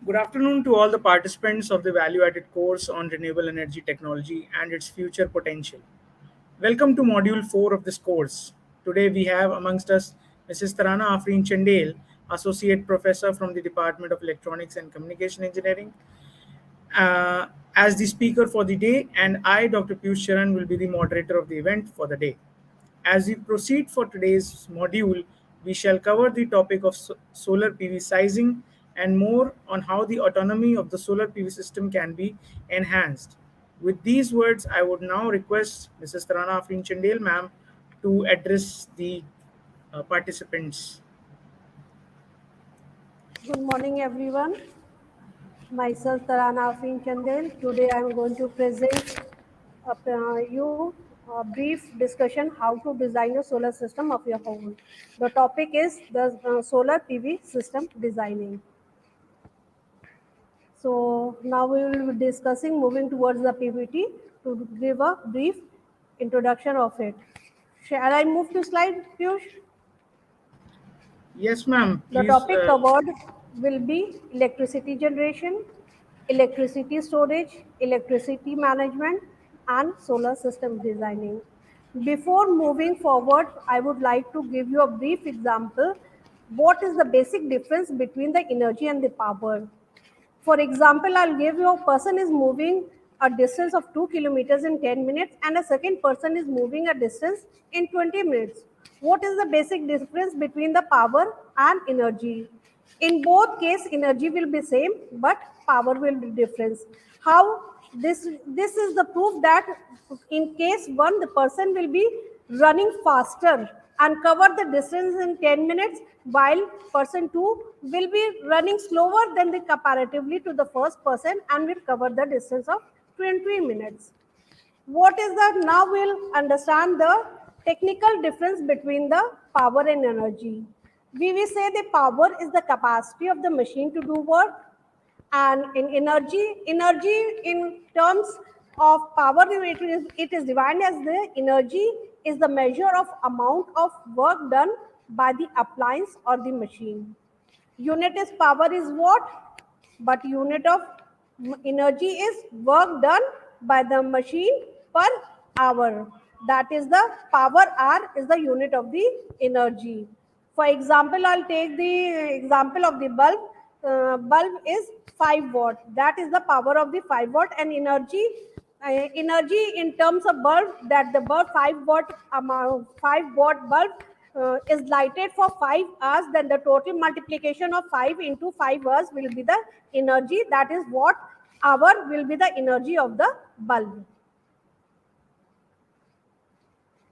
Good afternoon to all the participants of the value added course on renewable energy technology and its future potential. Welcome to Module 4 of this course. Today we have amongst us Mrs. Tarana Afrin Chandel, Associate Professor from the Department of Electronics and Communication Engineering, uh, as the speaker for the day, and I, Dr. Piyush Charan, will be the moderator of the event for the day. As we proceed for today's module, we shall cover the topic of solar PV sizing and more on how the autonomy of the solar PV system can be enhanced. With these words, I would now request Mrs. Tarana Afrin Chandel, ma'am, to address the participants. Good morning, everyone. Myself, Tarana Afrin Chandel. Today, I am going to present you a brief discussion how to design a solar system of your home. The topic is the solar PV system designing. So now we will be discussing moving towards the PVT to give a brief introduction of it. Shall I move to slide, Piyush? Yes, ma'am. The Please. topic covered will be electricity generation, electricity storage, electricity management, and solar system designing. Before moving forward, I would like to give you a brief example. What is the basic difference between the energy and the power? For example, I'll give you a person is moving a distance of 2 kilometers in 10 minutes and a second person is moving a distance in 20 minutes. What is the basic difference between the power and energy? In both case, energy will be same, but power will be different. How this is the proof that in case one, the person will be running faster and cover the distance in 10 minutes, while person 2 will be running slower than the comparatively to the first person and will cover the distance of 20 minutes. What is that? Now we'll understand the technical difference between the power and energy. We will say the power is the capacity of the machine to do work, and in energy in terms of power, it is defined as the energy is the measure of amount of work done by the appliance or the machine. Unit is power is what, but unit of energy is work done by the machine per hour. That is the power. R is the unit of the energy. For example, I'll take the example of the bulb. Bulb is 5 watt. That is the power of the 5 watt, and energy in terms of bulb, that the bulb 5 watt bulb is lighted for 5 hours, then the total multiplication of 5 into 5 hours will be the energy. That is what hour will be the energy of the bulb.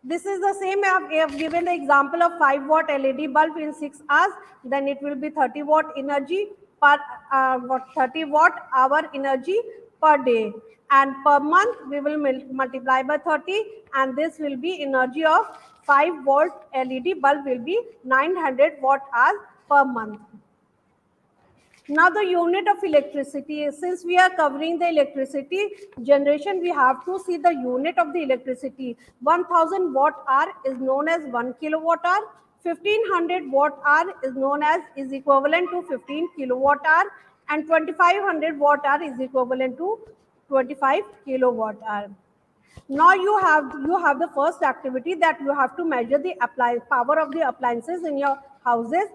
This is the same. I have given the example of 5 watt LED bulb in 6 hours, then it will be 30 watt energy per 30 watt hour energy per day. And per month, we will multiply by 30, and this will be energy of 5 volt LED bulb will be 900 watt hours per month. Now the unit of electricity, since we are covering the electricity generation, we have to see the unit of the electricity. 1000 watt hour is known as 1 kilowatt hour. 1500 watt hour is equivalent to 15 kilowatt hour, and 2500 watt hour is equivalent to 25 kilowatt hour. Now you have the first activity, that you have to measure the power of the appliances in your houses,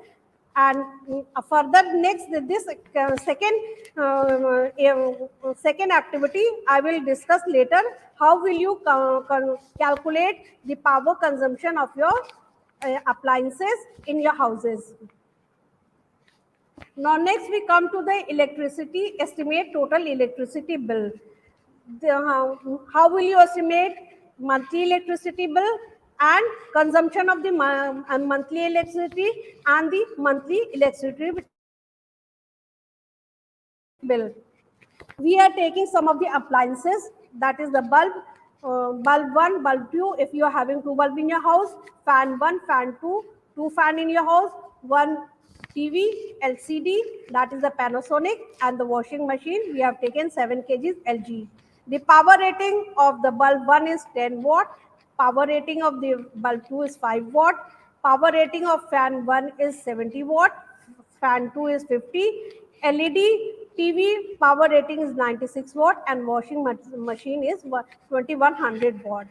and further next this second activity I will discuss later. How will you calculate the power consumption of your appliances in your houses? Now next we come to the electricity estimate total electricity bill. How will you estimate monthly electricity bill and consumption of the monthly electricity and the monthly electricity bill? We are taking some of the appliances, that is the bulb, bulb 1, bulb 2, if you are having 2 bulb in your house, fan 1, fan 2, 2 fan in your house, 1 TV LCD, that is the Panasonic, and the washing machine, we have taken 7 kgs LG. The power rating of the bulb 1 is 10 watt, power rating of the bulb 2 is 5 watt, power rating of fan 1 is 70 watt, fan 2 is 50, LED TV power rating is 96 watt and washing machine is 2100 watt.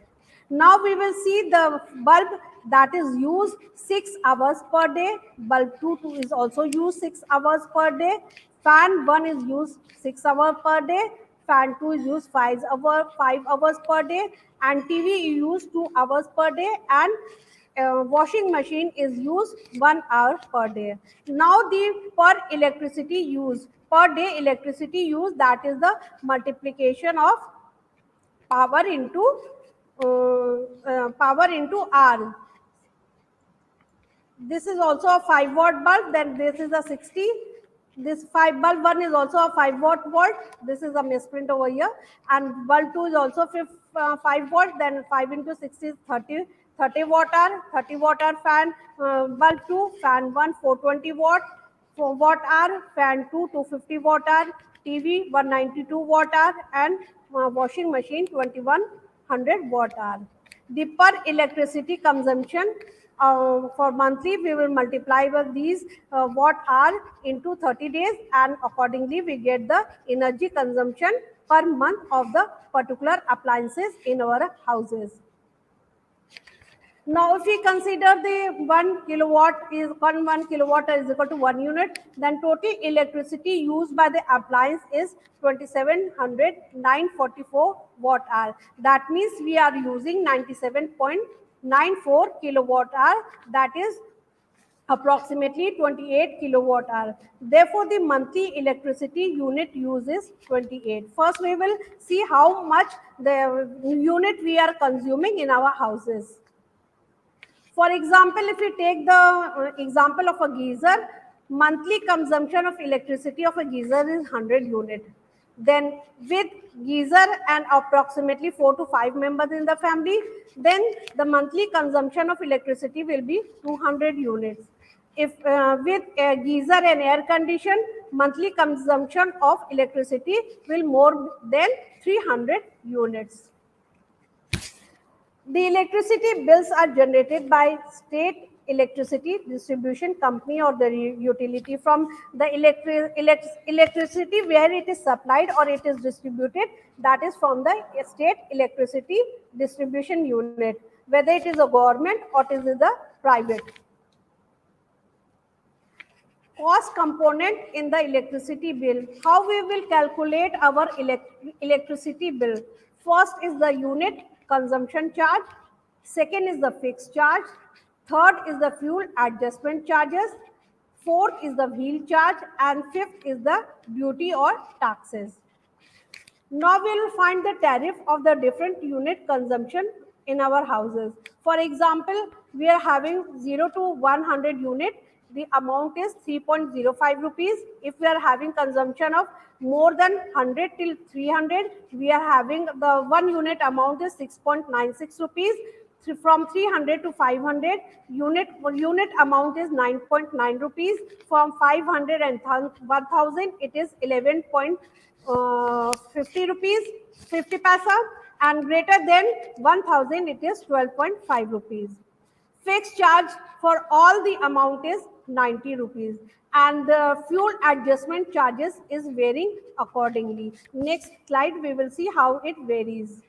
Now we will see the bulb that is used 6 hours per day. Bulb 2 is also used 6 hours per day. Fan 1 is used 6 hours per day. Fan 2 is used 5 hours per day. And TV is used 2 hours per day. And washing machine is used 1 hour per day. Now the per electricity use per day electricity use, that is the multiplication of power into power into R. This is also a 5 watt bulb, then this is a 60. This 5 bulb 1 is also a 5 watt volt. This is a misprint over here. And bulb 2 is also 5 watt, then 5 into 60 is 30 watt hour, 30 watt hour fan, bulb 2, fan 1, 420 watt, 4 watt hour, fan 2, 250 watt hour, TV 192 watt hour, and washing machine 2100 watt hour. The per electricity consumption for monthly, we will multiply with these watt hour into 30 days, and accordingly we get the energy consumption per month of the particular appliances in our houses. Now, if we consider the 1 kilowatt is equal to 1 unit, then total electricity used by the appliance is 2700 watt hour. That means we are using 97.94 kilowatt hour. That is approximately 28 kilowatt hour. Therefore, the monthly electricity unit use is 28. First, we will see how much the unit we are consuming in our houses. For example, if we take the example of a geyser, monthly consumption of electricity of a geyser is 100 unit. Then with geyser and approximately 4 to 5 members in the family, then the monthly consumption of electricity will be 200 units. If with a geyser and air condition, monthly consumption of electricity will more than 300 units. The electricity bills are generated by state electricity distribution company or the utility from the electricity where it is supplied or it is distributed, that is from the state electricity distribution unit, whether it is a government or it is the private. Cost component in the electricity bill. How we will calculate our electricity bill? First is the unit consumption charge. Second is the fixed charge. Third is the fuel adjustment charges. Fourth is the wheel charge. And fifth is the duty or taxes. Now we will find the tariff of the different unit consumption in our houses. For example, we are having 0 to 100 unit. The amount is 3.05 rupees. If we are having consumption of more than 100 till 300, we are having the 1 unit amount is 6.96 rupees. From 300 to 500, unit amount is 9.9 rupees. From 500 and 1000, it is 11.50 rupees 50 paisa, and greater than 1000, it is 12.5 rupees. Fixed charge for all the amount is 90 rupees, and the fuel adjustment charges is varying accordingly. Next slide, we will see how it varies.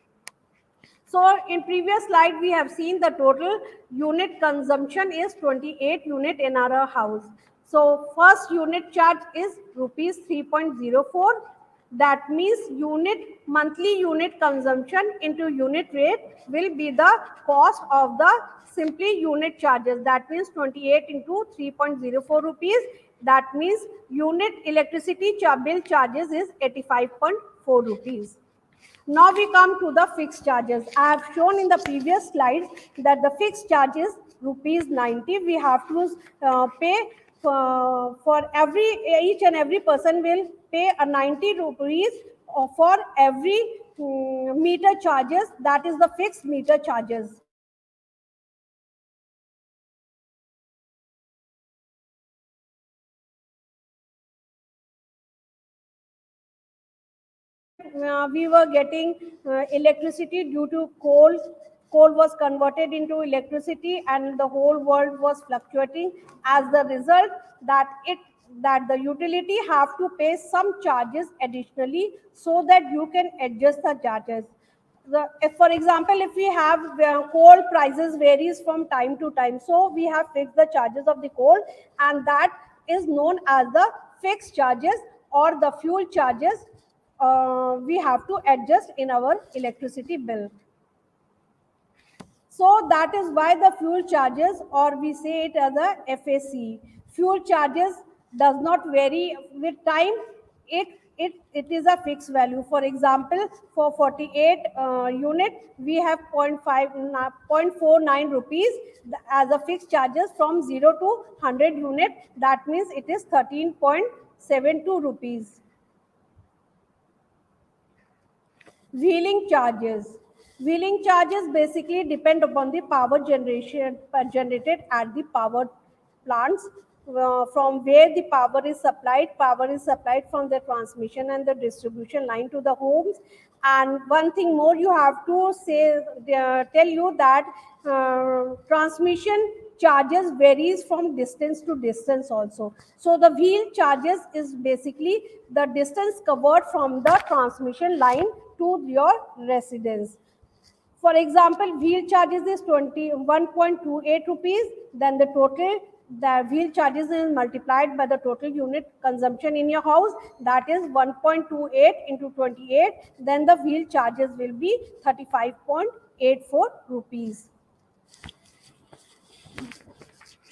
So in previous slide, we have seen the total unit consumption is 28 unit in our house. So first unit charge is rupees 3.04. That means monthly unit consumption into unit rate will be the cost of the simply unit charges. That means 28 into 3.04 rupees. That means unit electricity bill charges is 85.4 rupees. Now we come to the fixed charges. I have shown in the previous slide that the fixed charges rupees 90. We have to pay for each and every person will pay a 90 rupees for every meter charges. That is the fixed meter charges. We were getting electricity due to coal. Coal was converted into electricity, and the whole world was fluctuating. As the result, that that the utility have to pay some charges additionally so that you can adjust the charges. If, for example, if we have coal prices varies from time to time, so we have fixed the charges of the coal, and that is known as the fixed charges or the fuel charges we have to adjust in our electricity bill. So that is why the fuel charges, or we say it as a FAC, fuel charges does not vary with time. It is a fixed value. For example, for 48 unit, we have 0.49 rupees as a fixed charges from 0 to 100 unit. That means it is 13.72 rupees. Wheeling charges. Wheeling charges basically depend upon the power generation generated at the power plants, from where the power is supplied. Power is supplied from the transmission and the distribution line to the homes. And one thing more, you have to say, tell you that transmission charges varies from distance to distance also. So the wheel charges is basically the distance covered from the transmission line to your residence. For example, wheel charges is 21.28 rupees, then the wheel charges is multiplied by the total unit consumption in your house, that is 1.28 into 28, then the wheel charges will be 35.84 rupees.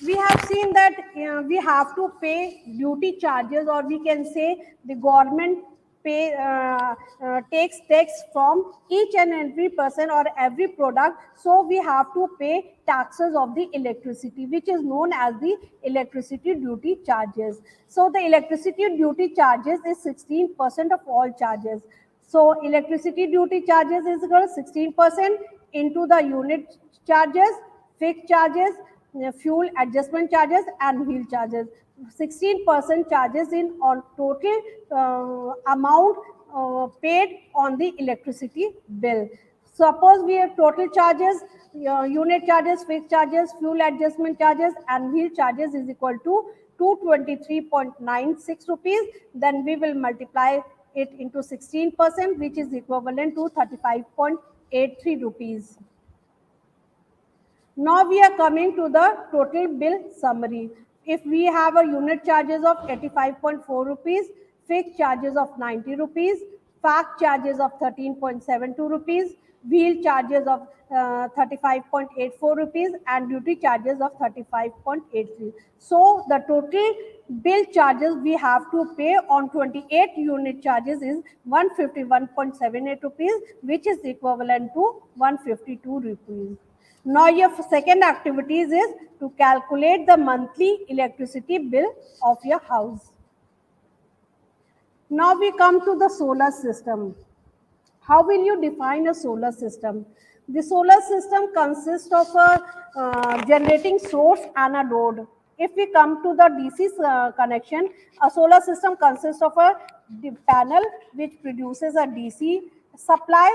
We have seen that we have to pay duty charges, or we can say the government takes tax from each and every person or every product. So we have to pay taxes of the electricity, which is known as the electricity duty charges. So the electricity duty charges is 16% of all charges. So electricity duty charges is equal to 16% into the unit charges, fixed charges, fuel adjustment charges, and wheel charges. 16% charges in on total amount paid on the electricity bill. Suppose we have total charges, unit charges, fixed charges, fuel adjustment charges, and wheel charges is equal to 223.96 rupees. Then we will multiply it into 16%, which is equivalent to 35.83 rupees. Now we are coming to the total bill summary. If we have a unit charges of 85.4 rupees, fixed charges of 90 rupees, fact charges of 13.72 rupees, wheel charges of 35.84 rupees, and duty charges of 35.83. So the total bill charges we have to pay on 28 unit charges is 151.78 rupees, which is equivalent to 152 rupees. Now your second activity is to calculate the monthly electricity bill of your house. Now we come to the solar system. How will you define a solar system? The solar system consists of a generating source and a load. If we come to the DC connection, a solar system consists of a panel which produces a DC supply,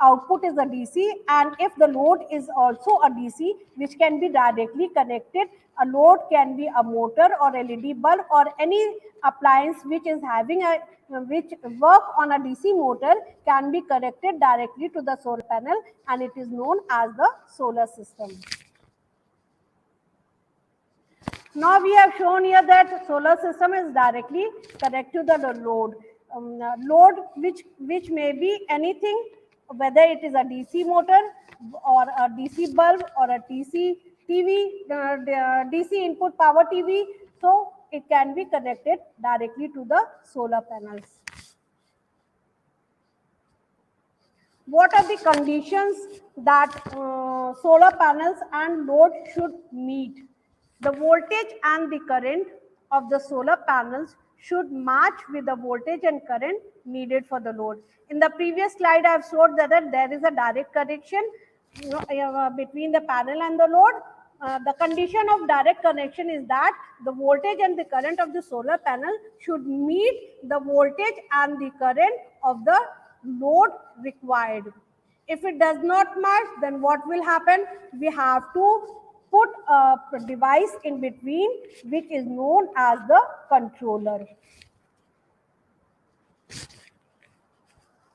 output is a DC, and if the load is also a DC which can be directly connected, a load can be a motor or LED bulb or any appliance which is having a which work on a DC motor can be connected directly to the solar panel, and it is known as the solar system. Now we have shown here that solar system is directly connected to the load. Load which may be anything, whether it is a DC motor or a DC bulb or a DC TV, DC input power TV. So it can be connected directly to the solar panels. What are the conditions that solar panels and load should meet? The voltage and the current of the solar panels should match with the voltage and current needed for the load. In the previous slide, I have showed that there is a direct connection between the panel and the load. The condition of direct connection is that the voltage and the current of the solar panel should meet the voltage and the current of the load required. If it does not match, then what will happen? We have to put a device in between which is known as the controller.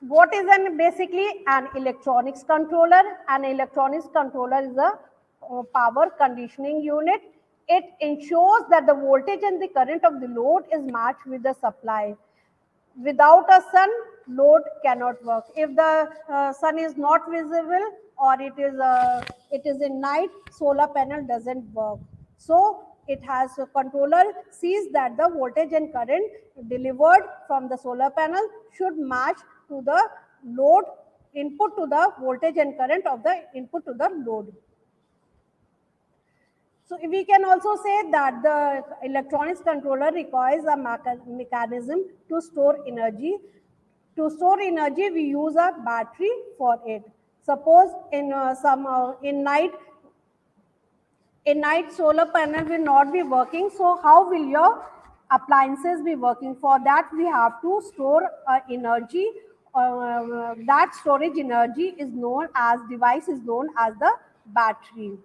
What is basically an electronics controller? An electronics controller is a power conditioning unit. It ensures that the voltage and the current of the load is matched with the supply. Without a sun, load cannot work. If the sun is not visible or it is in night, solar panel doesn't work. So it has a controller sees that the voltage and current delivered from the solar panel should match to the load input to the voltage and current of the input to the load. So we can also say that the electronics controller requires a mechanism to store energy. To store energy, we use a battery for it. Suppose in night solar panel will not be working. So how will your appliances be working? For that, we have to store energy. That storage energy is known as device is known as the battery.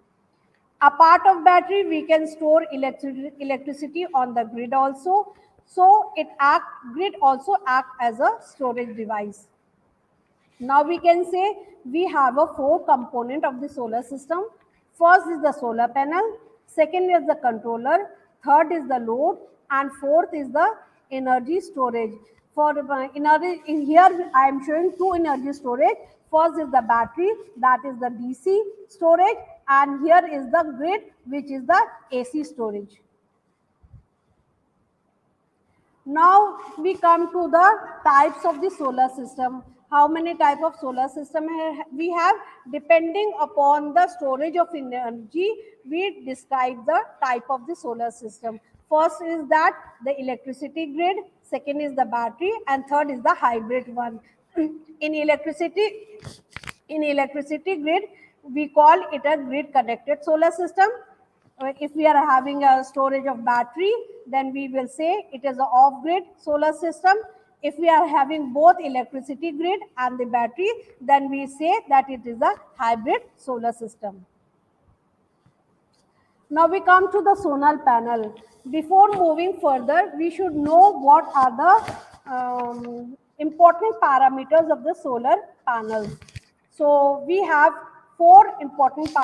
A part of battery we can store electricity on the grid also. So grid also act as a storage device. Now we can say we have a four component of the solar system. First is the solar panel, second is the controller, third is the load, and fourth is the energy storage. For energy, in here I am showing two energy storage. First is the battery, that is the DC storage, and here is the grid, which is the AC storage. Now we come to the types of the solar system. How many type of solar system we have? Depending upon the storage of energy, we describe the type of the solar system. First is that the electricity grid, second is the battery, and third is the hybrid one. In electricity grid, we call it a grid connected solar system. If we are having a storage of battery, then we will say it is an off grid solar system. If we are having both electricity grid and the battery, then we say that it is a hybrid solar system. Now we come to the solar panel. Before moving further, we should know what are the important parameters of the solar panels. So we have four important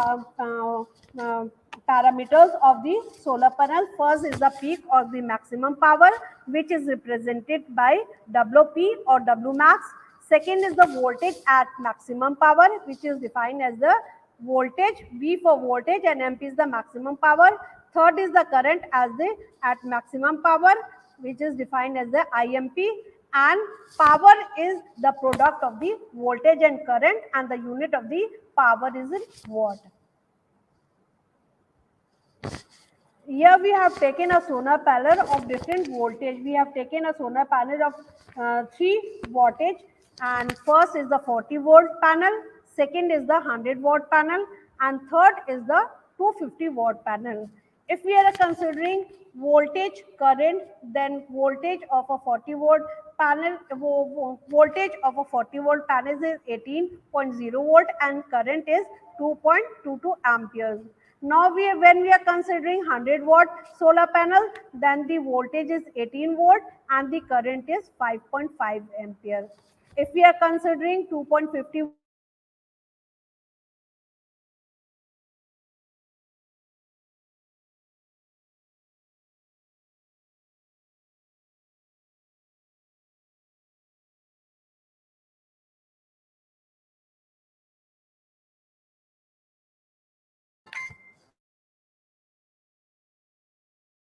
parameters of the solar panel. First is the peak or the maximum power, which is represented by WP or W max. Second is the voltage at maximum power, which is defined as the voltage, V for voltage and MP is the maximum power. Third is the current as the at maximum power, which is defined as the IMP, and power is the product of the voltage and current, and the unit of the power is in watt. Here we have taken a solar panel of different voltage. We have taken a solar panel of 3 wattage, and first is the 40 volt panel, second is the 100 watt panel, and third is the 250 watt panel. If we are considering voltage current, then voltage of a 40 volt panel, voltage of a 40 volt panel is 18.0 volt and current is 2.22 amperes. Now when we are considering 100 watt solar panel, then the voltage is 18 volt and the current is 5.5 ampere. If we are considering 2.50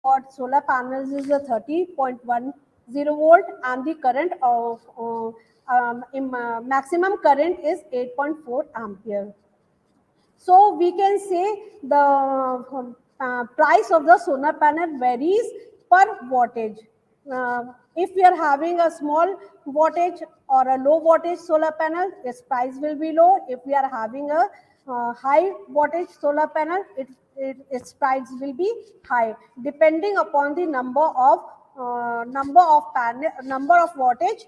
watt solar panels is a 30.10 volt and the current of maximum current is 8.4 ampere. So we can say the price of the solar panel varies per wattage. If we are having a small wattage or a low wattage solar panel, its price will be low. If we are having a high wattage solar panel, its price will be high, depending upon the number of wattage.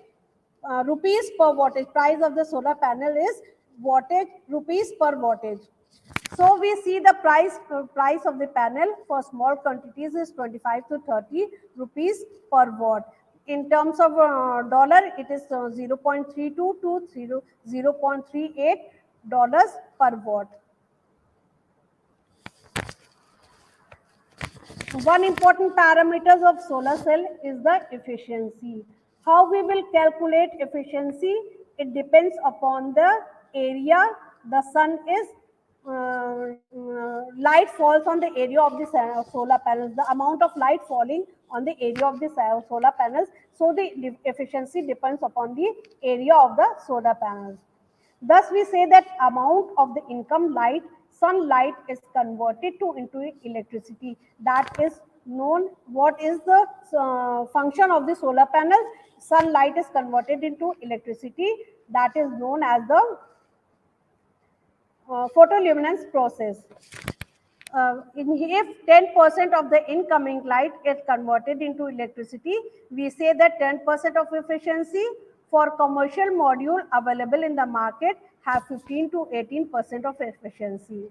Rupees per wattage. Price of the solar panel is wattage rupees per wattage. So we see the price of the panel for small quantities is 25 to 30 rupees per watt. In terms of dollar, it is 0.32 to 0.38 dollars per watt. One important parameters of solar cell is the efficiency. How we will calculate efficiency? It depends upon the area the sun is light falls on the area of the solar panels, the amount of light falling on the area of the solar panels. So the efficiency depends upon the area of the solar panels. Thus, we say that amount of the income light, sunlight is converted to into electricity. That is known. What is the function of the solar panel? Sunlight is converted into electricity. That is known as the photoluminescence process. If 10% of the incoming light is converted into electricity, we say that 10% of efficiency for commercial module available in the market have 15 to 18% of efficiency.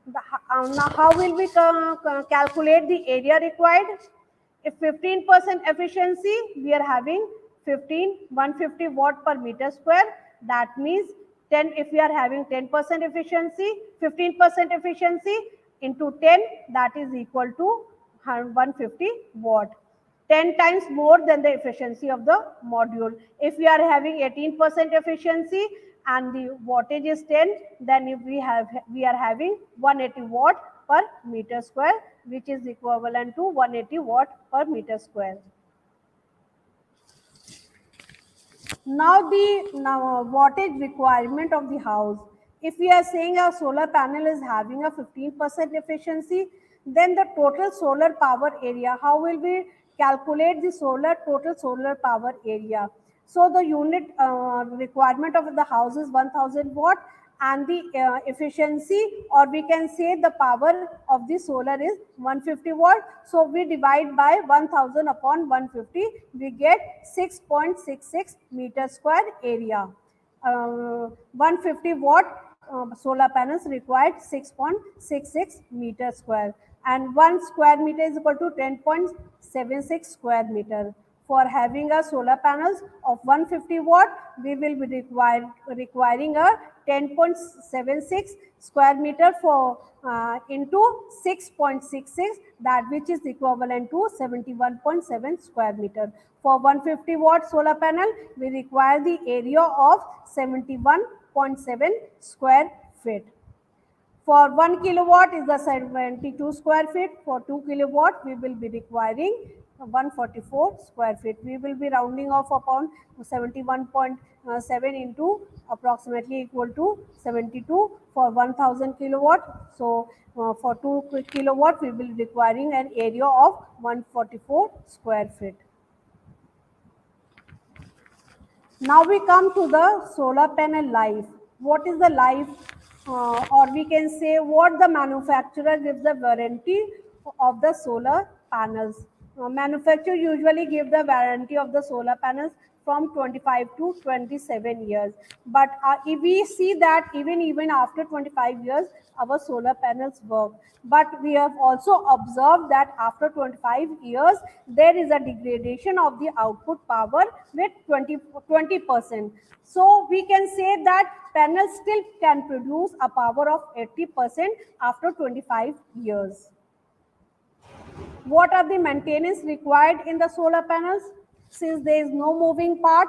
Now, how will we calculate the area required? If 15% efficiency, we are having 150 watt per meter square. That means 10, if we are having 10% efficiency, 15% efficiency into 10, that is equal to 150 watt. 10 times more than the efficiency of the module. If we are having 18% efficiency and the wattage is 10, then if we are having 180 watt per meter square, which is equivalent to 180 watt per meter square. Now wattage requirement of the house. If we are saying our solar panel is having a 15% efficiency, then the total solar power area, how will we calculate the total solar power area? So the unit requirement of the house is 1000 watt, and the efficiency, or we can say the power of the solar is 150 watt. So we divide by 1000 upon 150, we get 6.66 meter square area. 150 watt solar panels required 6.66 meter square, and 1 square meter is equal to 10.76 square meter. For having a solar panels of 150 watt, we will be requiring a 10.76 square meter for into 6.66, that which is equivalent to 71.7 square meter. For 150 watt solar panel, we require the area of 71.7 square feet. For 1 kilowatt is the 72 square feet. For 2 kilowatt, we will be requiring 144 square feet. We will be rounding off upon 71.7 into approximately equal to 72 for 1000 kilowatt. So for 2 kilowatt, we will be requiring an area of 144 square feet. Now we come to the solar panel life. What is the life, or we can say what the manufacturer gives the warranty of the solar panels. Manufacturer usually give the warranty of the solar panels from 25 to 27 years. But if we see that even after 25 years, our solar panels work. But we have also observed that after 25 years, there is a degradation of the output power with 20%. So we can say that panels still can produce a power of 80% after 25 years. What are the maintenance required in the solar panels? Since there is no moving part,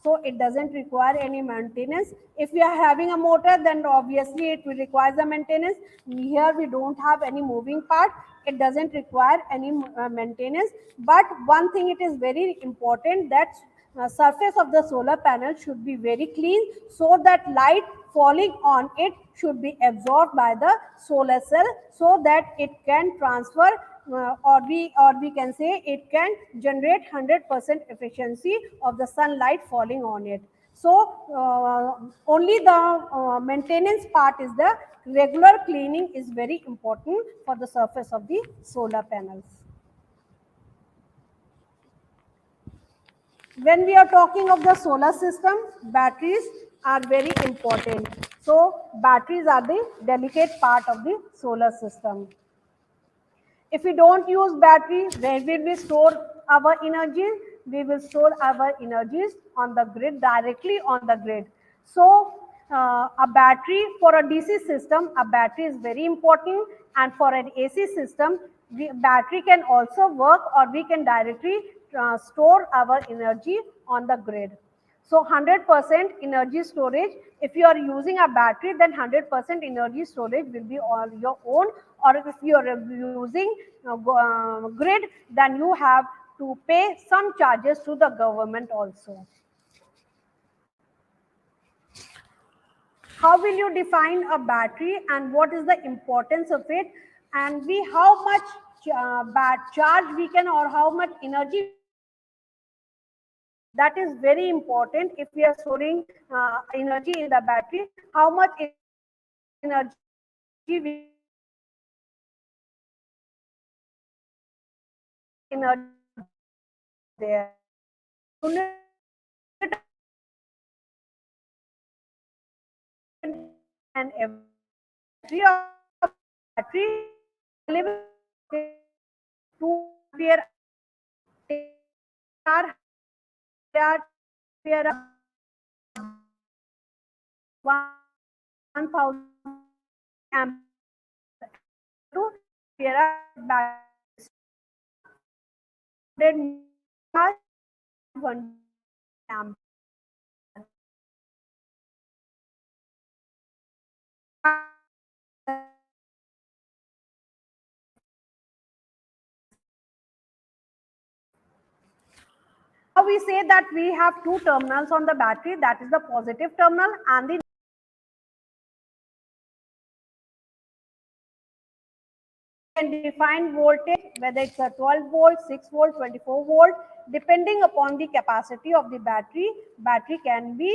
so it doesn't require any maintenance. If we are having a motor, then obviously it will require the maintenance. Here we don't have any moving part. It doesn't require any maintenance. But one thing, it is very important that surface of the solar panel should be very clean, so that light falling on it should be absorbed by the solar cell, so that it can transfer, or we can say it can generate 100% efficiency of the sunlight falling on it. So only the maintenance part is the regular cleaning is very important for the surface of the solar panels. When we are talking of the solar system, batteries are very important. So batteries are the delicate part of the solar system. If we don't use battery, where will we store our energy? We will store our energies on the grid, directly on the grid. So a battery for a DC system, a battery is very important, and for an AC system, battery can also work, or we can directly store our energy on the grid. So 100% energy storage, if you are using a battery, then 100% energy storage will be on your own, or if you are using grid, then you have to pay some charges to the government also. How will you define a battery and what is the importance of it, and we how much charge we can, or how much energy we can store in the battery? That is very important. If we are storing energy in the battery, how much energy we can store there? So the unit of energy is watt. So the unit of energy is watt, and and every battery of a battery available voltage is 2 ampere hour. 10 ampere hour, 100 ampere hour, 200 ampere hour, 1000 ampere hour, and equal to 10 ampere hour battery. So 500 milliamp hours and 500 milliampere. Now we say that we have two terminals on the battery, that is the positive terminal and the can define voltage, whether it's a 12 volt, 6 volt, 24 volt, depending upon the capacity of the battery. Battery can be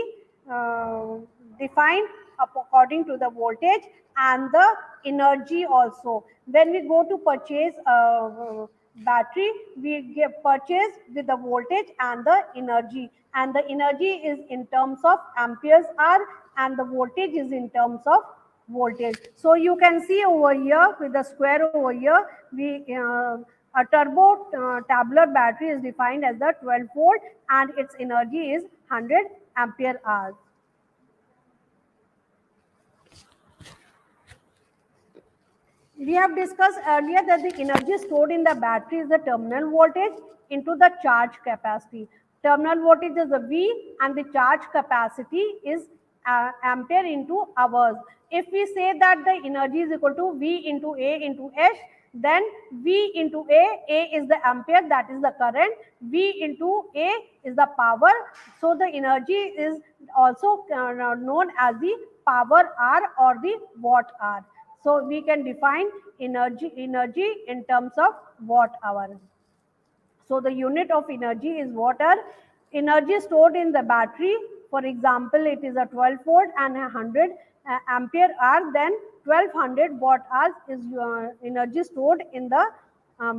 defined according to the voltage and the energy also. When we go to purchase a battery, we get purchase with the voltage and the energy. And the energy is in terms of amperes hour, and the voltage is in terms of voltage. So you can see over here with the square over here, we a turbo tabular battery is defined as the 12 volt, and its energy is 100 ampere hours. We have discussed earlier that the energy stored in the battery is the terminal voltage into the charge capacity. Terminal voltage is the V, and the charge capacity is ampere into hours. If we say that the energy is equal to V into A into S, then V into A is the ampere, that is the current, V into A is the power. So the energy is also known as the power hour or the watt hour. So we can define energy in terms of watt hour. So the unit of energy is watt hour. Energy stored in the battery, for example, it is a 12 volt and 100 ampere hour, then 1200 watt hours is energy stored in the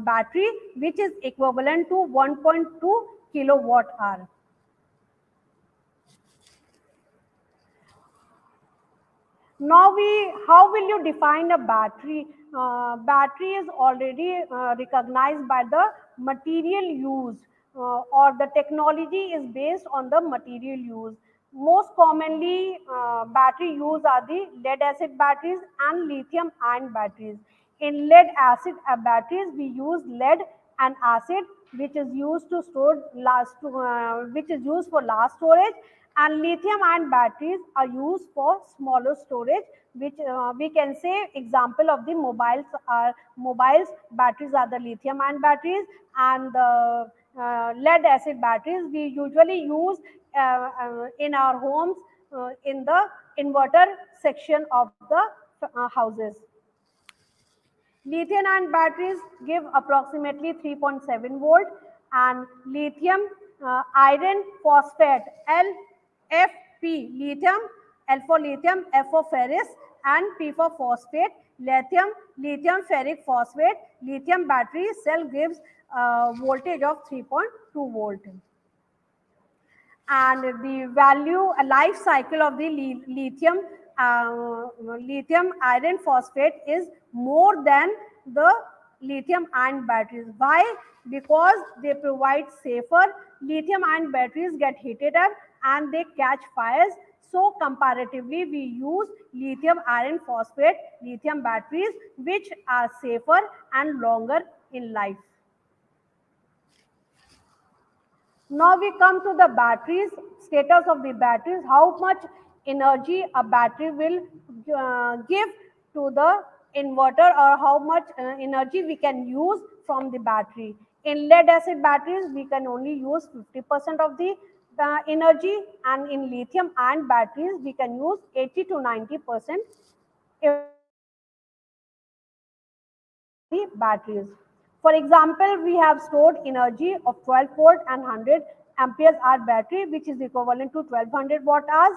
battery, which is equivalent to 1.2 kilowatt hour. Now how will you define a battery? Battery is already recognized by the material used, or the technology is based on the material use. Most commonly, battery use are the lead acid batteries and lithium ion batteries. In lead acid batteries, we use lead and acid, which is used to store which is used for large storage, and lithium ion batteries are used for smaller storage, which we can say example of the mobiles batteries are the lithium ion batteries, and the lead acid batteries we usually use in our homes, in the inverter section of the houses. Lithium ion batteries give approximately 3.7 volt, and lithium iron phosphate LFP, lithium, L for lithium, F for ferrous, and P for phosphate, lithium ferric phosphate, lithium battery cell gives voltage of 3.2 volt. And the value, a life cycle of the lithium lithium iron phosphate is more than the lithium ion batteries. Why? Because they provide safer. Lithium ion batteries get heated up and they catch fires. So comparatively, we use lithium iron phosphate lithium batteries, which are safer and longer in life. Now we come to the batteries, status of the batteries, how much energy a battery will give to the inverter, or how much energy we can use from the battery. In lead acid batteries, we can only use 50% of the energy, and in lithium ion batteries, we can use 80 to 90% if we are having the batteries. For example, we have stored energy of 12 volt and 100 amperes hour battery, which is equivalent to 1200 watt hours.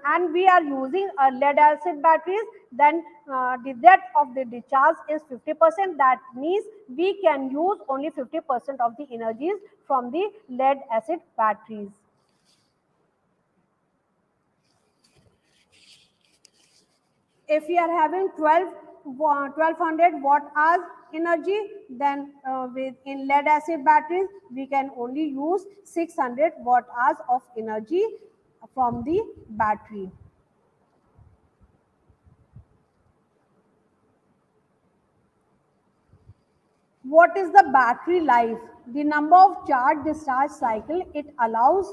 And we are using a lead acid batteries, then the depth of the discharge is 50%. That means we can use only 50% of the energies from the lead acid batteries. If we are having 1200 watt hours energy, then with in lead acid batteries we can only use 600 watt hours of energy from the battery. What is the battery life? The number of charge discharge cycle it allows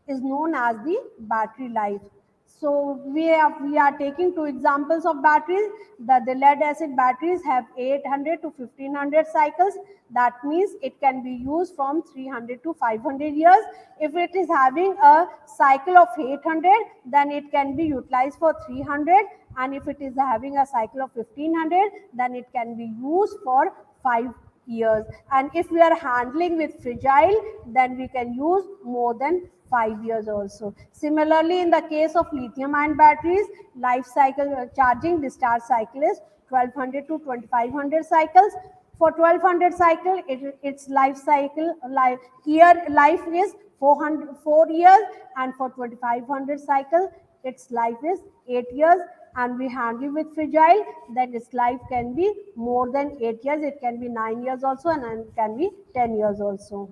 is known as the battery life. So we are taking two examples of batteries. The lead acid batteries have 800 to 1500 cycles. That means it can be used from 300 to 500 years. If it is having a cycle of 800, then it can be utilized for 300, and if it is having a cycle of 1500, then it can be used for 5 years. And if we are handling with fragile, then we can use more than 5 years also. Similarly, in the case of lithium ion batteries, life cycle charging discharge cycle is 1200 to 2500 cycles. For 1200 cycle, its life cycle life is 4 years, and for 2500 cycle, its life is 8 years. And we handle with fragile, then its life can be more than 8 years. It can be 9 years also, and it can be 10 years also.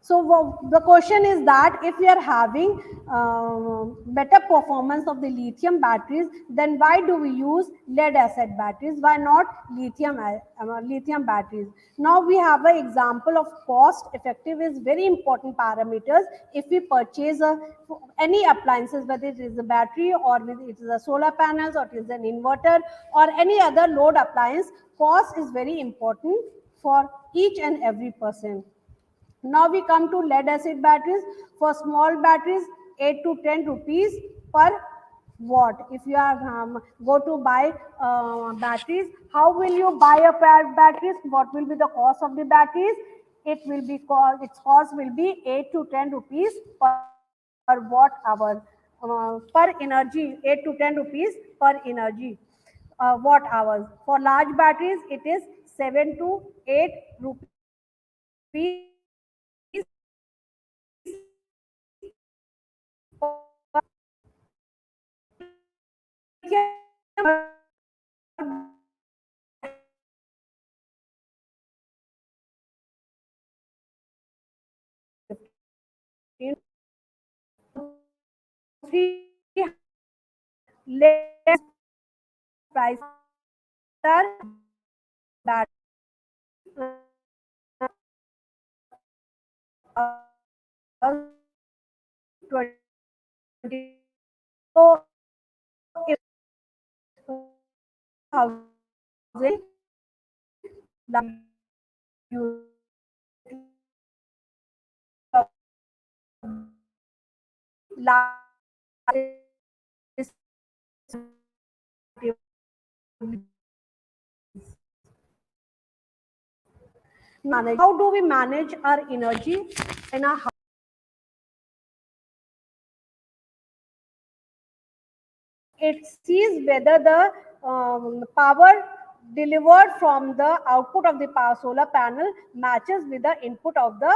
So the question is that if we are having better performance of the lithium batteries, then why do we use lead acid batteries? Why not lithium batteries? Now we have an example of cost effective is very important parameters. If we purchase any appliances, whether it is a battery or whether it is a solar panels or it is an inverter or any other load appliance, cost is very important for each and every person. Now we come to lead acid batteries. For small batteries, 8 to 10 rupees per watt. If you are go to buy batteries, how will you buy a pair of batteries? What will be the cost of the batteries? It will be its cost will be 8 to 10 rupees per watt hour, per energy. 8 to 10 rupees per energy watt hours. For large batteries, it is 7 to 8 rupees per How do we manage our energy in our house? It sees whether the power delivered from the output of the power solar panel matches with the input of the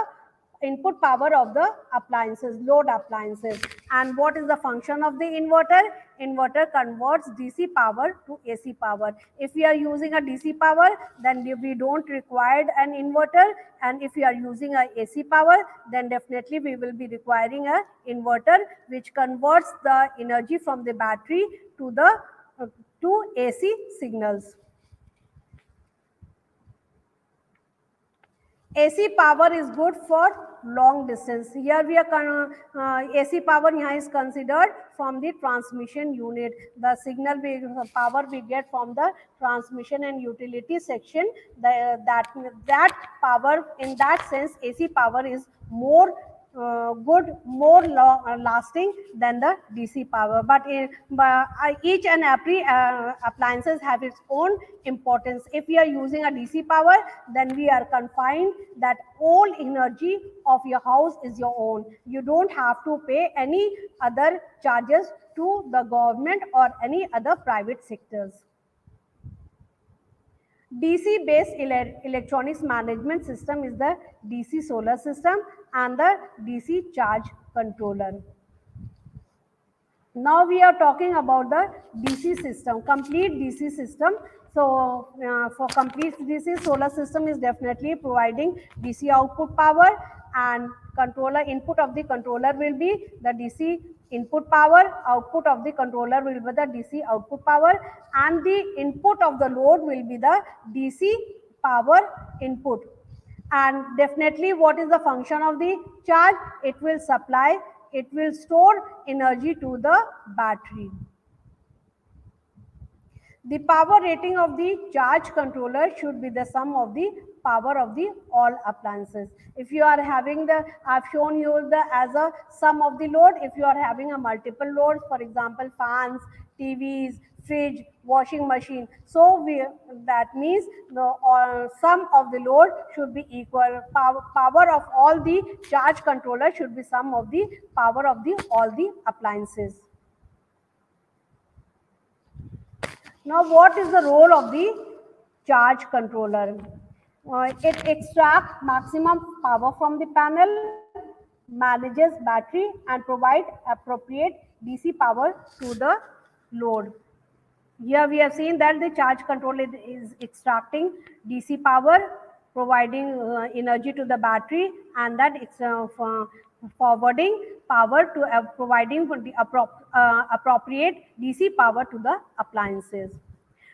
input power of the appliances, load appliances. And what is the function of the inverter? Inverter converts DC power to AC power. If we are using a DC power, then we don't require an inverter, and if we are using a AC power, then definitely we will be requiring a inverter, which converts the energy from the battery to the uh, to AC signals. AC power is good for long distance. Here we are AC power यहाँ is considered from the transmission unit. The signal power we get from the transmission and utility section. That power, in that sense, AC power is more good, more lasting than the DC power. But each and every appliances have its own importance. If we are using a DC power, then we are confined that all energy of your house is your own. You don't have to pay any other charges to the government or any other private sectors. DC based electronics management system is the DC solar system and the DC charge controller. Now we are talking about the DC system, complete DC system. So for complete DC, solar system is definitely providing DC output power, and controller input of the controller will be the DC input power, output of the controller will be the DC output power, and the input of the load will be the DC power input. And definitely, what is the function of the charge? It will supply, it will store energy to the battery. The power rating of the charge controller should be the sum of the power of the all appliances. If you are having the, I've shown you the as a sum of the load. If you are having a multiple loads, for example, fans, TVs, fridge, washing machine, so that means the sum of the load should be equal. Power of all the charge controller should be sum of the power of the all the appliances. Now, what is the role of the charge controller? It extracts maximum power from the panel, manages battery, and provides appropriate DC power to the load. Here we have seen that the charge controller is extracting DC power, providing energy to the battery, and that it's forwarding power to providing the appropriate DC power to the appliances.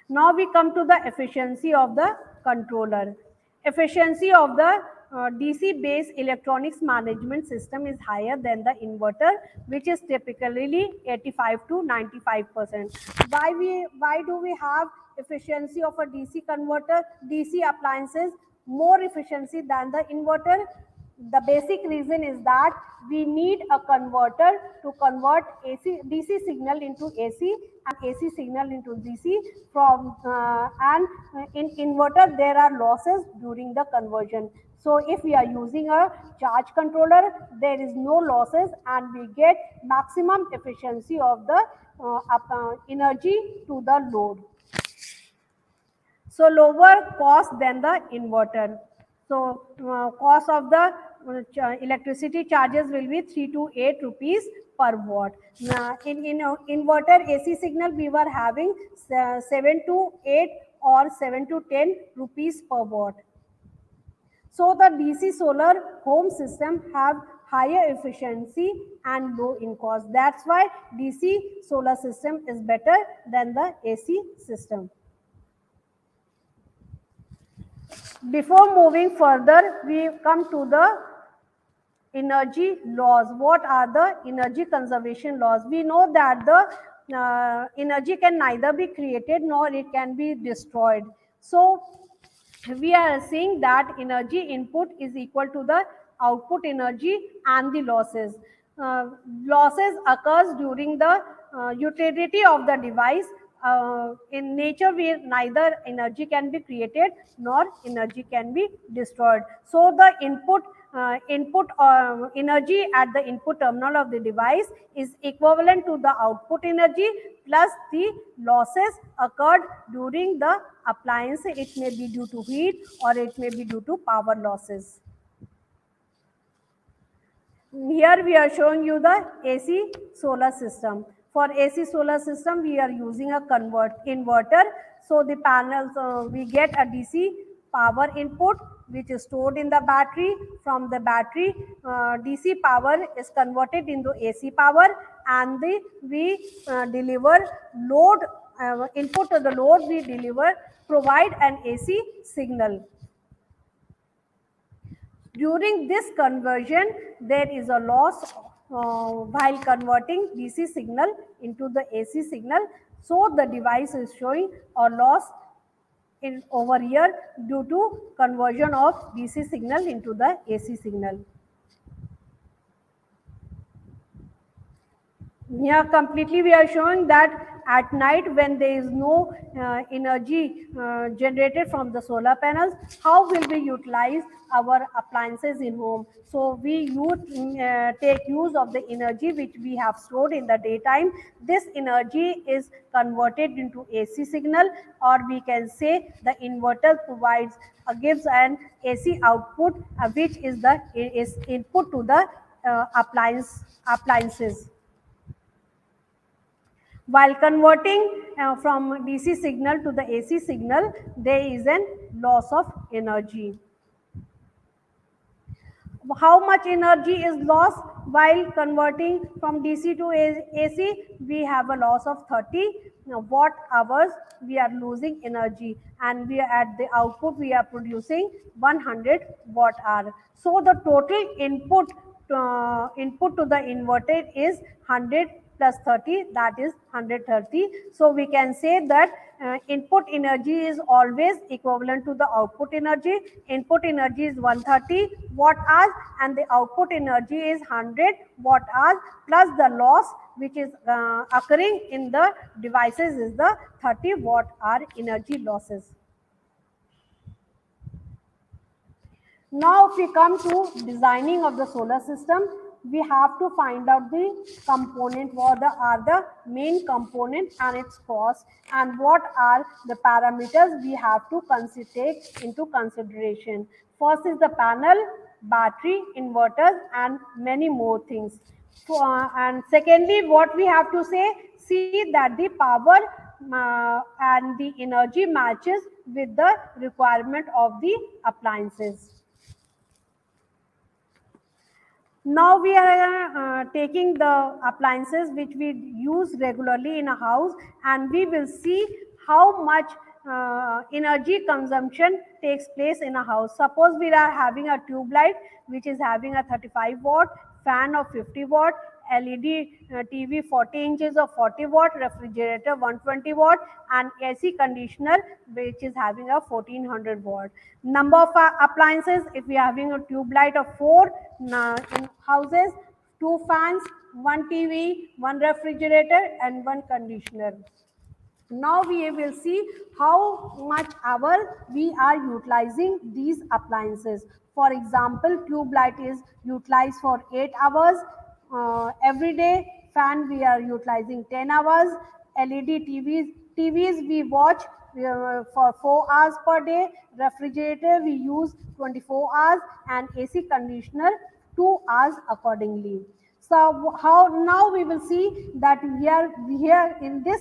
Now we come to the efficiency of the controller. Efficiency of the DC based electronics management system is higher than the inverter, which is typically 85 to 95%. Why do we have efficiency of a DC converter, DC appliances more efficiency than the inverter? The basic reason is that we need a converter to convert DC signal into AC and AC signal into DC. And in inverter there are losses during the conversion. So if we are using a charge controller, there is no losses and we get maximum efficiency of the energy to the load. So lower cost than the inverter. So cost of the electricity charges will be 3 to 8 rupees per watt. In inverter AC signal we were having 7 to 8 or 7 to 10 rupees per watt. So the DC solar home system have higher efficiency and low in cost. That's why DC solar system is better than the AC system. Before moving further, we come to the energy laws. What are the energy conservation laws? We know that the energy can neither be created nor it can be destroyed. So we are saying that energy input is equal to the output energy and the losses. Losses occurs during the utility of the device. In nature, we neither energy can be created nor energy can be destroyed. So the input energy at the input terminal of the device is equivalent to the output energy plus the losses occurred during the appliance. It may be due to heat or it may be due to power losses. Here we are showing you the AC solar system. For AC solar system, we are using a inverter. So the panels, we get a DC power input which is stored in the battery. From the battery, DC power is converted into AC power, and we deliver load, input to the load we deliver, provide an AC signal. During this conversion, there is a loss while converting DC signal into the AC signal. So the device is showing a loss in over here due to conversion of DC signal into the AC signal. Yeah, completely. We are showing that at night when there is no energy generated from the solar panels, how will we utilize our appliances in home? So we take use of the energy which we have stored in the daytime. This energy is converted into AC signal, or we can say the inverter provides gives an AC output, which is input to the appliances. While converting from DC signal to the AC signal, there is a loss of energy. How much energy is lost while converting from DC to AC? We have a loss of 30 watt hours. We are losing energy, and we are at the output we are producing 100 watt hour. So the total input to the inverter is 100 plus 30, that is 130. So we can say that input energy is always equivalent to the output energy. Input energy is 130 watt hours, and the output energy is 100 watt hours, plus the loss which is occurring in the devices is the 30 watt hour energy losses. Now, if we come to designing of the solar system, we have to find out the component, what are the main component and its cost, and what are the parameters we have to take into consideration. First is the panel, battery, inverters, and many more things. And secondly, what we have to say, see that the power and the energy matches with the requirement of the appliances. Now we are taking the appliances which we use regularly in a house, and we will see how much energy consumption takes place in a house. Suppose we are having a tube light which is having a 35 watt, fan of 50 watt, LED TV 40 inches of 40 watt, refrigerator 120 watt, and AC conditioner which is having a 1400 watt. Number of appliances, if we are having a tube light of 4 in houses, 2 fans, 1 TV, 1 refrigerator, and 1 conditioner. Now we will see how much hour we are utilizing these appliances. For example, tube light is utilized for 8 hours every day. Fan we are utilizing 10 hours. LED TVs we watch for 4 hours per day. Refrigerator we use 24 hours, and AC conditioner 2 hours accordingly. So how now we will see that here in this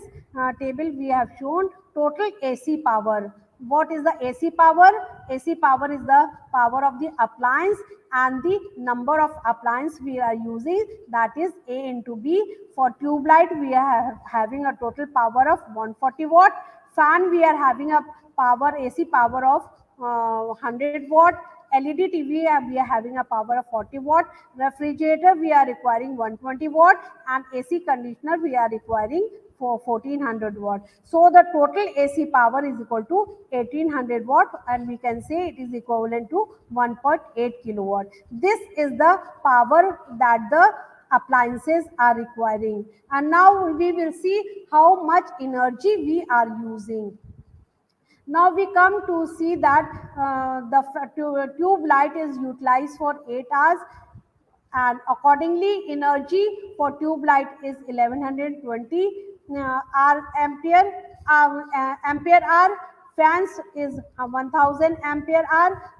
table we have shown total AC power. What is the AC power? AC power is the power of the appliance and the number of appliance we are using, that is A into B. For tube light we are having a total power of 140 watt. Fan we are having a power AC power of 100 watt. LED TV we are having a power of 40 watt. Refrigerator we are requiring 120 watt, and AC conditioner we are requiring for 1400 watt. So the total AC power is equal to 1800 watt, and we can say it is equivalent to 1.8 kilowatt. This is the power that the appliances are requiring. And now we will see how much energy we are using. Now we come to see that the tube light is utilized for 8 hours, and accordingly energy for tube light is 1120 ampere hour. Fans is 1000 ampere hour.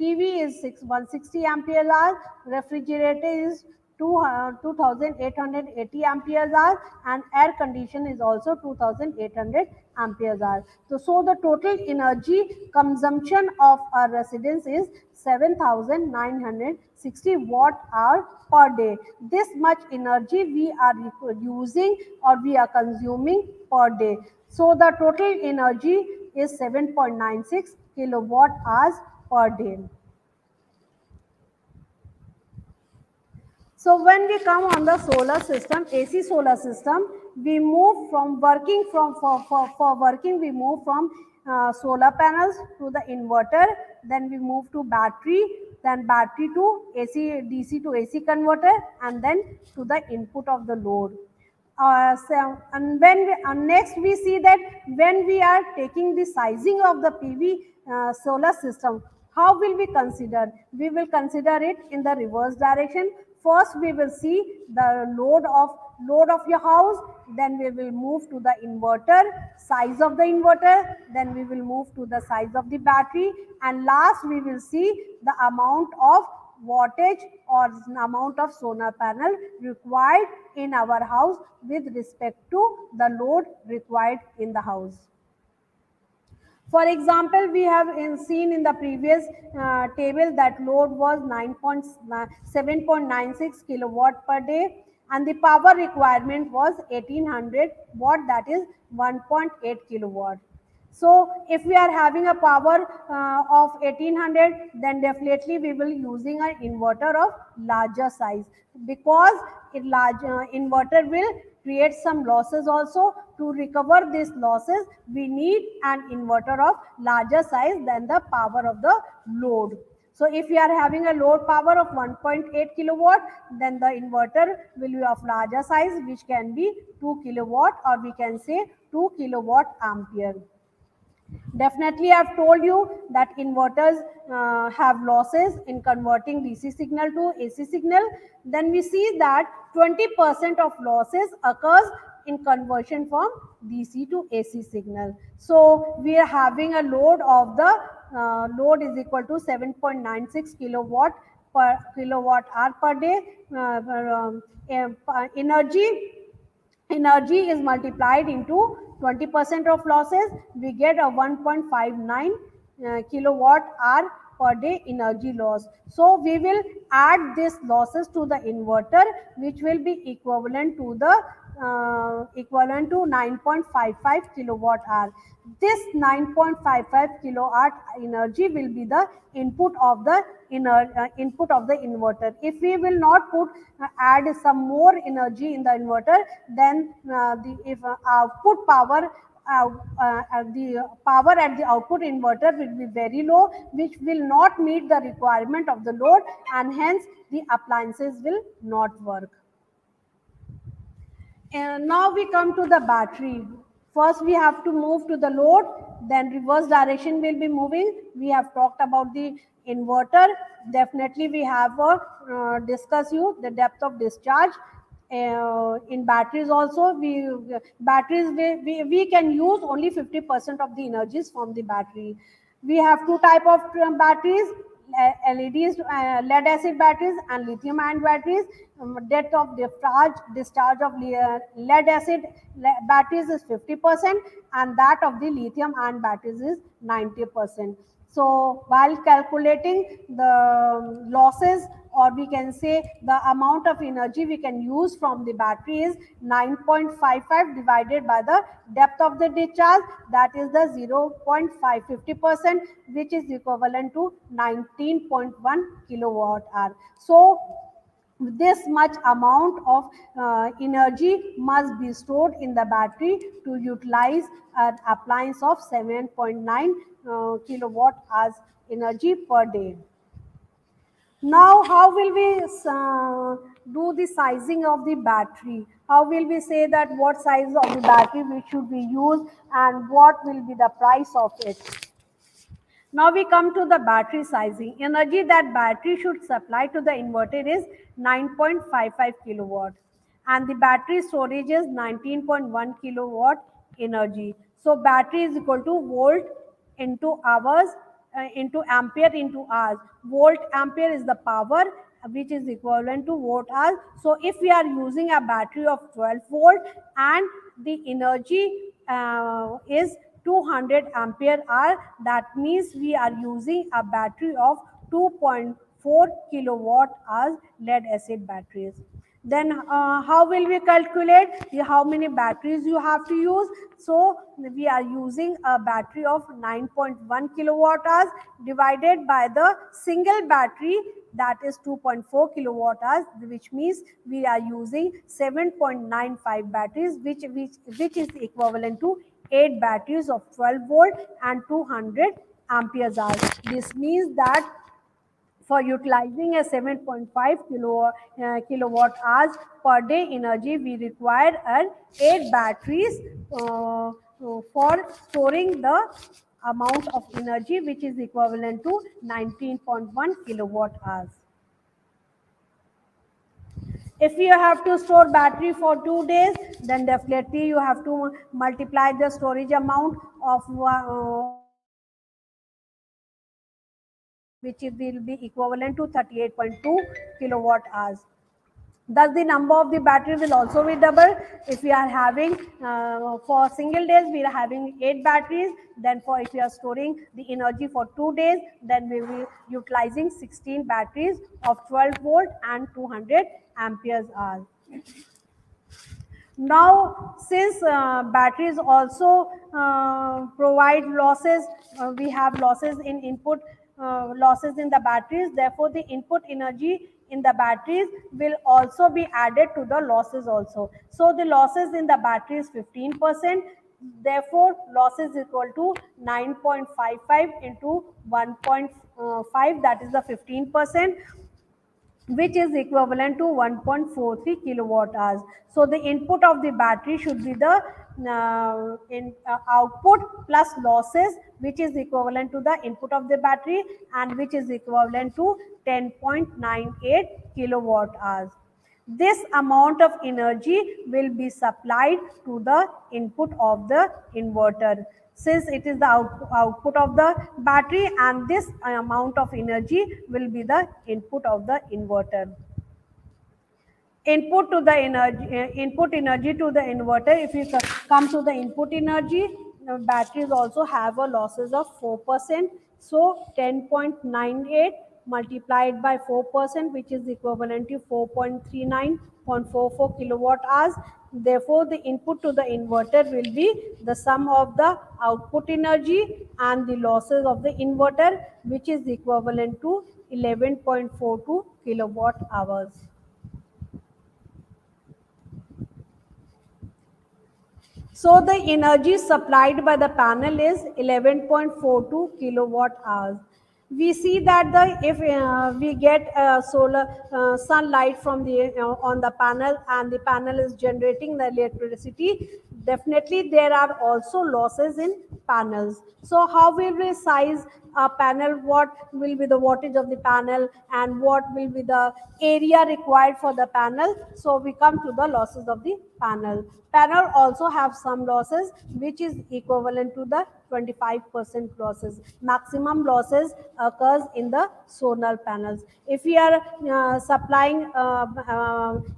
TV is 160 ampere hour, refrigerator is 2880 ampere hour, and air condition is also 2800 ampere hour. So the total energy consumption of a residence is 7960 watt hour per day. This much energy we are using or we are consuming per day. So the total energy is 7.96 kilowatt hours per day. So when we come on the solar system, AC solar system, we move from working from for working we move from solar panels to the inverter, then we move to battery, then battery to AC DC to AC converter, and then to the input of the load. And when next we see that when we are taking the sizing of the PV solar system, how will we consider? We will consider it in the reverse direction. First, we will see the load of your house. Then we will move to the inverter, size of the inverter. Then we will move to the size of the battery, and last we will see the amount of wattage or amount of solar panel required in our house with respect to the load required in the house. For example, we have seen in the previous table that load was 7.96 kilowatt per day, and the power requirement was 1800 watt, that is 1.8 kilowatt. So if we are having a power of 1800, then definitely we will using an inverter of larger size, because it large inverter will create some losses also. To recover these losses, we need an inverter of larger size than the power of the load. So if we are having a load power of 1.8 kilowatt, then the inverter will be of larger size, which can be 2 kilowatt, or we can say 2 kilowatt ampere. Definitely, I've told you that inverters have losses in converting DC signal to AC signal. Then we see that 20% of losses occurs in conversion from DC to AC signal. So we are having a load of the load is equal to 7.96 kilowatt per kilowatt hour per day. Energy is multiplied into 20% of losses, we get a 1.59 kilowatt hour per day energy loss. So we will add these losses to the inverter, which will be equivalent to 9.55 kilowatt hour. This 9.55 kilowatt energy will be the input of the input of the inverter. If we will not put add some more energy in the inverter, then the if output power the power at the output inverter will be very low, which will not meet the requirement of the load, and hence the appliances will not work. And now we come to the battery. First, we have to move to the load, then reverse direction will be moving. We have talked about the inverter. Definitely, we have discuss you the depth of discharge. In batteries also, batteries we can use only 50% of the energies from the battery. We have two type of batteries: LEDs, lead acid batteries, and lithium ion batteries. Depth of discharge of lead acid batteries is 50%, and that of the lithium ion batteries is 90%. So while calculating the losses, or we can say the amount of energy we can use from the battery, is 9.55 divided by the depth of the discharge, that is the 0.550%, which is equivalent to 19.1 kilowatt hour. So this much amount of energy must be stored in the battery to utilize an appliance of 7.9 kilowatt hours energy per day. Now, how will we do the sizing of the battery? How will we say that what size of the battery we should be used, and what will be the price of it? Now we come to the battery sizing. Energy that battery should supply to the inverter is 9.55 kilowatt, and the battery storage is 19.1 kilowatt energy. So battery is equal to volt into hours into ampere into hours. Volt ampere is the power which is equivalent to watt hours. So if we are using a battery of 12 volt and the energy is 200 ampere hour, that means we are using a battery of 2.4 kilowatt hours lead acid batteries. Then how will we calculate how many batteries you have to use? So we are using a battery of 9.1 kilowatt hours divided by the single battery, that is 2.4 kilowatt hours, which means we are using 7.95 batteries, which is equivalent to 8 batteries of 12 volt and 200 amperes hours. This means that for utilizing a 7.5 kilowatt hours per day energy, we require an 8 batteries for storing the amount of energy which is equivalent to 19.1 kilowatt hours. If you have to store battery for 2 days, then definitely you have to multiply the storage amount of 8 batteries, which will be equivalent to 38.2 kilowatt hours. Thus, the number of the battery will also be double. If we are having for single days, we are having 8 batteries. Then, for if we are storing the energy for 2 days, then we will utilizing 16 batteries of 12 volt and 200 amperes hour. Now, since batteries also provide losses, we have losses in input, losses in the batteries. Therefore, the input energy in the batteries will also be added to the losses also. So, the losses in the battery is 15%. Therefore, losses equal to 9.55 into 1.5, that is the 15%, which is equivalent to 1.43 kilowatt hours. So the input of the battery should be the output plus losses, which is equivalent to the input of the battery and which is equivalent to 10.98 kilowatt hours. This amount of energy will be supplied to the input of the inverter, since it is the output of the battery, and this amount of energy will be the input of the inverter. Input energy to the inverter. If you come to the input energy, batteries also have a losses of 4%. So 10.98 multiplied by 4%, which is equivalent to 4.39.44 kilowatt hours. Therefore, the input to the inverter will be the sum of the output energy and the losses of the inverter, which is equivalent to 11.42 kilowatt hours. So the energy supplied by the panel is 11.42 kilowatt hours. We see that the if we get solar sunlight from the on the panel, and the panel is generating the electricity, definitely there are also losses in panels. So how will we size a panel? What will be the wattage of the panel and what will be the area required for the panel? So we come to the losses of the panel. Panel also have some losses which is equivalent to the 25% losses. Maximum losses occurs in the solar panels. If we are supplying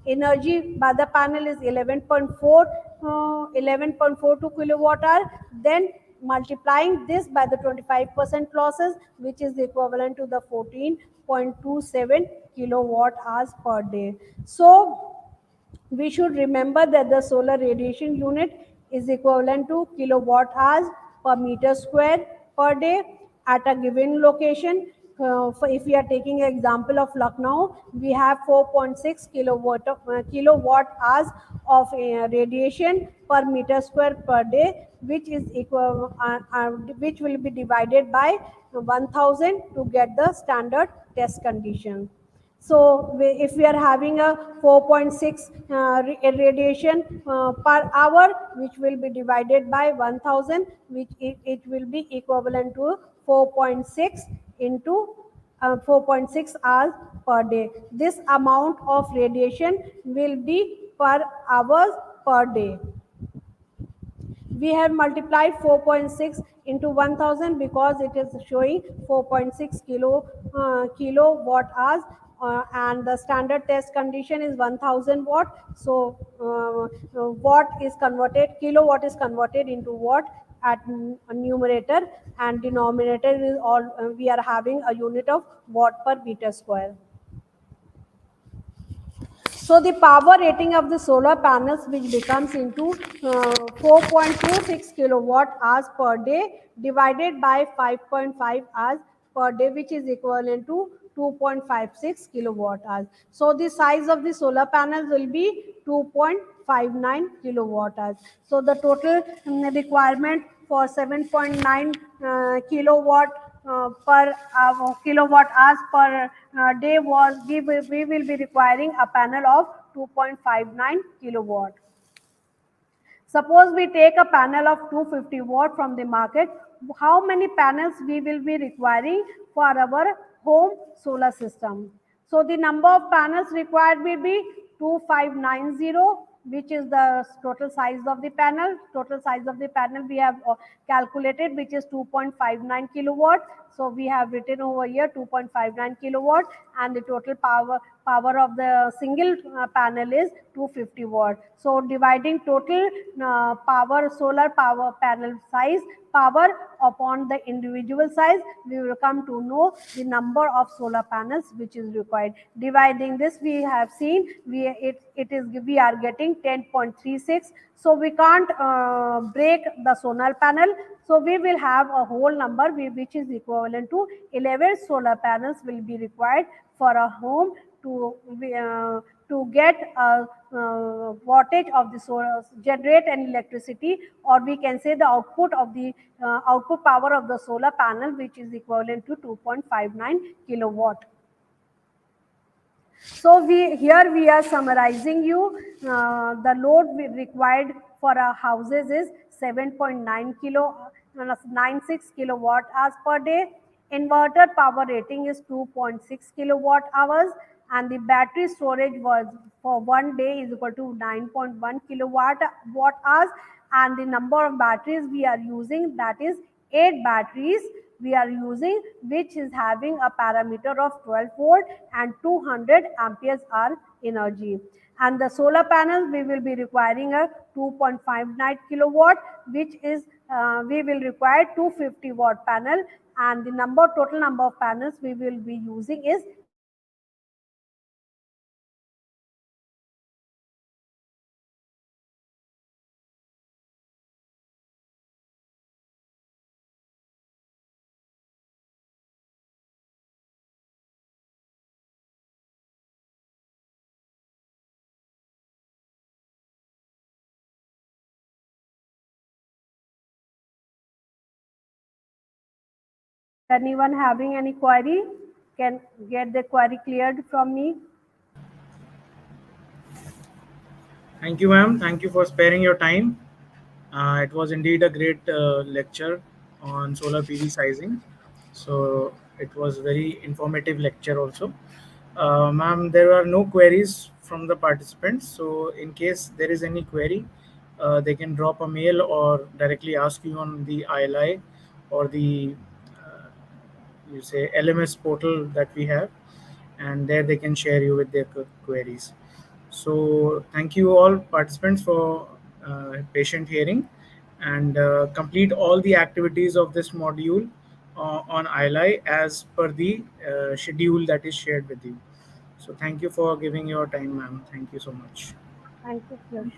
energy by the panel is 11.42 kilowatt hour, then multiplying this by the 25% losses, which is equivalent to the 14.27 kilowatt hours per day. So we should remember that the solar radiation unit is equivalent to kilowatt hours per meter square per day at a given location. If we are taking an example of Lucknow, we have 4.6 kilowatt hours of radiation per meter square per day, which is equal, which will be divided by 1000 to get the standard test condition. So if we are having a 4.6 radiation per hour, which will be divided by 1000, which it will be equivalent to 4.6 into 4.6 hours per day. This amount of radiation will be per hours per day. We have multiplied 4.6 into 1000 because it is showing 4.6 kilowatt hours, and the standard test condition is 1000 watt. So watt is converted, kilowatt is converted into watt at numerator, and denominator is all, we are having a unit of watt per meter square. So the power rating of the solar panels, which becomes into 4.26 kilowatt hours per day divided by 5.5 hours per day, which is equivalent to 2.56 kilowatt hours. So the size of the solar panels will be 2.59 kilowatt hours. So the total requirement for 7.9 kilowatt per kilowatt hours per day was, we will be requiring a panel of 2.59 kilowatt. Suppose we take a panel of 250 watt from the market, how many panels we will be requiring for our home solar system? So the number of panels required will be 2590, which is the total size of the panel. Total size of the panel we have calculated, which is 2.59 kilowatt. So we have written over here 2.59 kilowatt, and the total power of the single panel is 250 watt. So dividing total power, solar power panel size power upon the individual size, we will come to know the number of solar panels which is required. Dividing this, we have seen we are getting 10.36. So we can't break the solar panel. So we will have a whole number which is equivalent to 11 solar panels will be required for a home to get a wattage of the solar, generate an electricity, or we can say the output of the output power of the solar panel, which is equivalent to 2.59 kilowatt. So we are summarizing you, the load required for our houses is 7.9 96 kilowatt hours per day. Inverter power rating is 2.6 kilowatt hours, and the battery storage was for one day is equal to 9.1 kilowatt watt hours, and the number of batteries we are using, that is 8 batteries we are using, which is having a parameter of 12 volt and 200 amperes hour energy. And the solar panel we will be requiring a 2.59 kilowatt, which is we will require 250 watt panel, and the total number of panels we will be using is 8. Anyone having any query can get the query cleared from me. Thank you, ma'am. Thank you for sparing your time. It was indeed a great lecture on solar PV sizing. So it was very informative lecture also. Ma'am, there are no queries from the participants. So in case there is any query, they can drop a mail or directly ask you on the ILI or the you say LMS portal that we have, and there they can share you with their queries. So thank you all participants for patient hearing, and complete all the activities of this module on ILI as per the schedule that is shared with you. So thank you for giving your time, ma'am. Thank you so much. Thank you, Piyush.